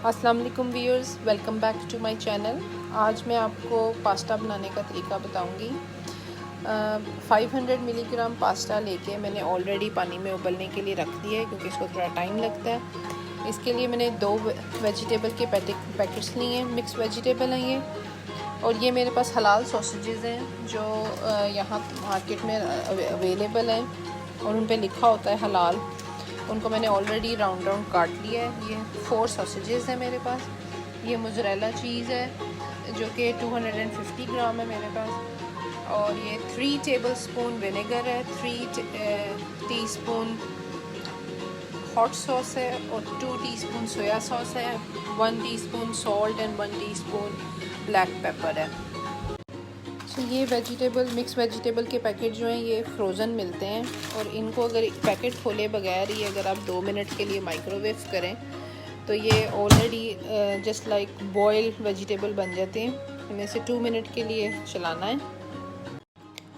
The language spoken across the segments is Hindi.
अस्सलाम वालेकुम viewers, welcome back to my channel. आज मैं आपको पास्ता बनाने का तरीका बताऊंगी। 500 मिलीग्राम पास्ता लेके मैंने ऑलरेडी पानी में उबलने के लिए रख दिया है क्योंकि इसको थोड़ा टाइम लगता है। इसके लिए मैंने 2 वेजिटेबल के पैकेट्स लिए हैं, मिक्स वेजिटेबल हैं ये। और ये मेरे पास हलाल सॉसेजेस हैं जो यहाँ मार्केट में अवेलेबल हैं और उन पर लिखा होता है हलाल। उनको मैंने ऑलरेडी राउंड काट लिया है। ये 4 सॉसेजेस हैं मेरे पास। ये मोज़रेला चीज़ है जो कि 250 ग्राम है मेरे पास। और ये 3 टेबलस्पून विनेगर है, 3 टीस्पून हॉट सॉस है और 2 टीस्पून सोया सॉस है, 1 teaspoon salt and 1 teaspoon black pepper है। तो ये मिक्स वेजिटेबल के पैकेट जो हैं ये फ्रोज़न मिलते हैं और इनको अगर पैकेट खोले बगैर ही अगर आप 2 मिनट के लिए माइक्रोवेव करें तो ये already just like boil vegetable बन जाते हैं। इनमें से 2 मिनट के लिए चलाना है।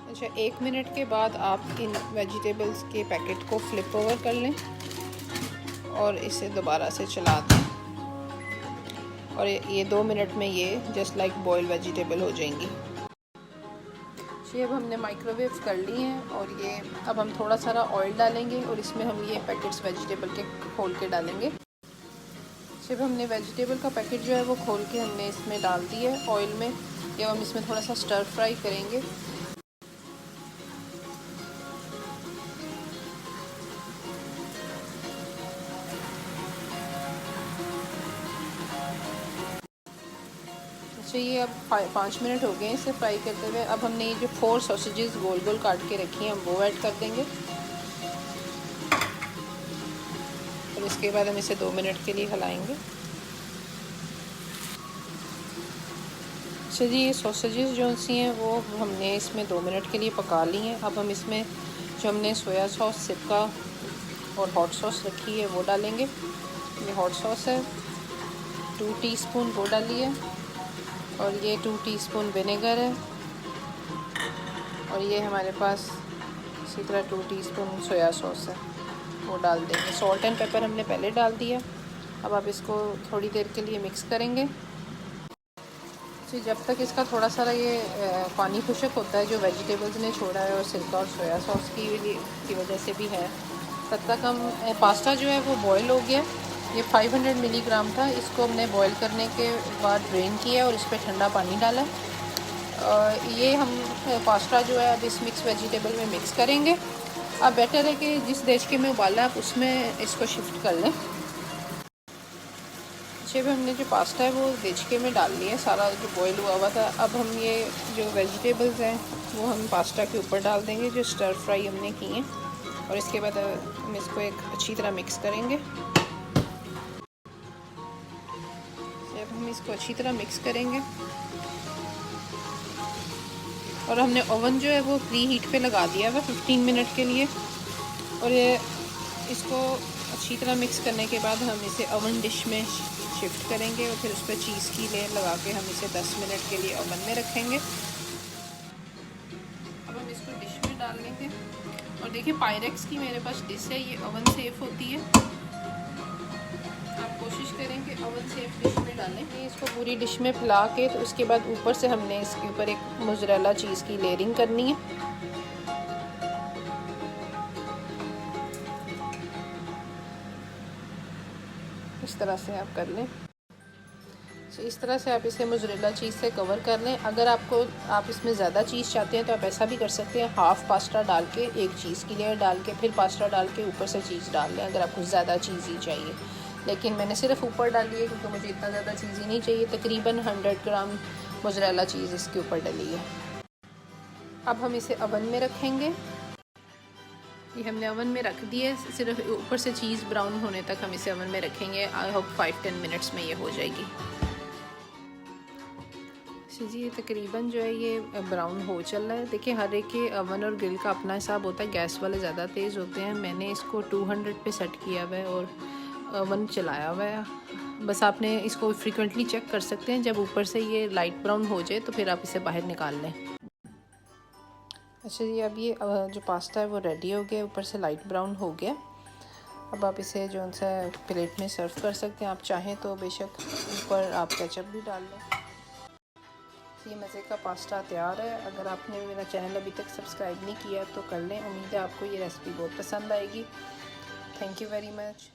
अच्छा, 1 मिनट के बाद आप इन वेजिटेबल्स के पैकेट को फ्लिप ओवर कर लें और इसे दोबारा से चला दें और ये 2 मिनट में ये जस्ट लाइक बॉयल वेजिटेबल हो जाएंगी। ये अब हमने माइक्रोवेव कर ली हैं और ये अब हम थोड़ा सारा ऑयल डालेंगे और इसमें हम ये पैकेट्स वेजिटेबल के खोल के डालेंगे। जब हमने वेजिटेबल का पैकेट जो है वो खोल के हमने इसमें डाल दिया है ऑयल में। जब हम इसमें थोड़ा सा स्टर फ्राई करेंगे। अच्छा, ये अब 5 मिनट हो गए हैं इसे फ्राई करते हुए। अब हमने ये जो 4 सॉसेजेस गोल गोल काट के रखी हैं हम वो ऐड कर देंगे और इसके बाद हम इसे 2 मिनट के लिए हिलाएंगे। अच्छा जी, ये सॉसेजेस जो सी हैं वो हमने इसमें 2 मिनट के लिए पका ली हैं। अब हम इसमें जो हमने सोया सॉस, सिरका और हॉट सॉस रखी है वो डालेंगे। ये हॉट सॉस है, 2 टीस्पून वो डालिए और ये 2 टीस्पून विनेगर है और ये हमारे पास इसी तरह 2 टीस्पून सोया सॉस है वो डाल देंगे। सॉल्ट एंड पेपर हमने पहले डाल दिया। अब आप इसको थोड़ी देर के लिए मिक्स करेंगे। तो जब तक इसका थोड़ा सा ये पानी खुशक होता है जो वेजिटेबल्स ने छोड़ा है और सिरका और सोया सॉस की वजह से भी है, तब तक हम पास्ता जो है वो बॉयल हो गया। ये 500 मिलीग्राम था। इसको हमने बॉईल करने के बाद ड्रेन किया और इस पर ठंडा पानी डाला। ये हम पास्ता जो है अब इस मिक्स वेजिटेबल में मिक्स करेंगे। अब बेटर है कि जिस देचके में उबाला आप उसमें इसको शिफ्ट कर लें। जब हमने जो पास्ता है वो देचके में डाल लिया सारा जो बॉईल हुआ था। अब हम ये जो वेजिटेबल्स हैं वो हम पास्ता के ऊपर डाल देंगे जो स्टर फ्राई हमने किए हैं और इसके बाद हम इसको एक अच्छी तरह मिक्स करेंगे। जब हम इसको अच्छी तरह मिक्स करेंगे और हमने ओवन जो है वो प्री हीट पे लगा दिया है 15 मिनट के लिए। और ये इसको अच्छी तरह मिक्स करने के बाद हम इसे ओवन डिश में शिफ्ट करेंगे और फिर उस पर चीज़ की लेयर लगा के हम इसे 10 मिनट के लिए ओवन में रखेंगे। अब हम इसको डिश में डाल लेंगे और देखिए पायरेक्स की मेरे पास डिश है, ये ओवन सेफ होती है। आप कोशिश करें कि ओवन सेफ डिश में डालें। इसको पूरी डिश में फैला के तो उसके बाद ऊपर से हमने इसके ऊपर एक मोज़रेला चीज़ की लेयरिंग करनी है। इस तरह से आप कर लें। तो इस तरह से आप इसे मोज़रेला चीज़ से कवर कर लें। अगर आप इसमें ज़्यादा चीज़ चाहते हैं तो आप ऐसा भी कर सकते हैं, हाफ़ पास्ता डाल के एक चीज़ की लेयर डाल के फिर पास्ता डाल के ऊपर से चीज़ डाल लें अगर आपको ज़्यादा चीज़ ही चाहिए। लेकिन मैंने सिर्फ ऊपर डाली है क्योंकि मुझे इतना ज़्यादा चीज़ ही नहीं चाहिए। तकरीबन 100 ग्राम मोज़रेला चीज़ इसके ऊपर डली है। अब हम इसे ओवन में रखेंगे। ये हमने ओवन में रख दिया है, सिर्फ ऊपर से चीज़ ब्राउन होने तक हम इसे ओवन में रखेंगे। आई होप 5-10 मिनट्स में ये हो जाएगी। जी, तकरीबन जो है ये ब्राउन हो चल रहा है। देखिए हर एक के ओवन और ग्रिल का अपना हिसाब होता है। गैस वाले ज़्यादा तेज़ होते हैं। मैंने इसको 200 पे सेट किया हुआ है और ओवन चलाया हुआ है। बस आपने इसको फ्रीक्वेंटली चेक कर सकते हैं। जब ऊपर से ये लाइट ब्राउन हो जाए तो फिर आप इसे बाहर निकाल लें। अच्छा जी, अब ये जो पास्ता है वो रेडी हो गया, ऊपर से लाइट ब्राउन हो गया। अब आप इसे जो सा प्लेट में सर्व कर सकते हैं। आप चाहें तो बेशक ऊपर आप केचप भी डाल लें। ये मज़े का पास्ता तैयार है। अगर आपने मेरा चैनल अभी तक सब्सक्राइब नहीं किया तो कर लें। उम्मीद है आपको ये रेसिपी बहुत पसंद आएगी। Thank you very much.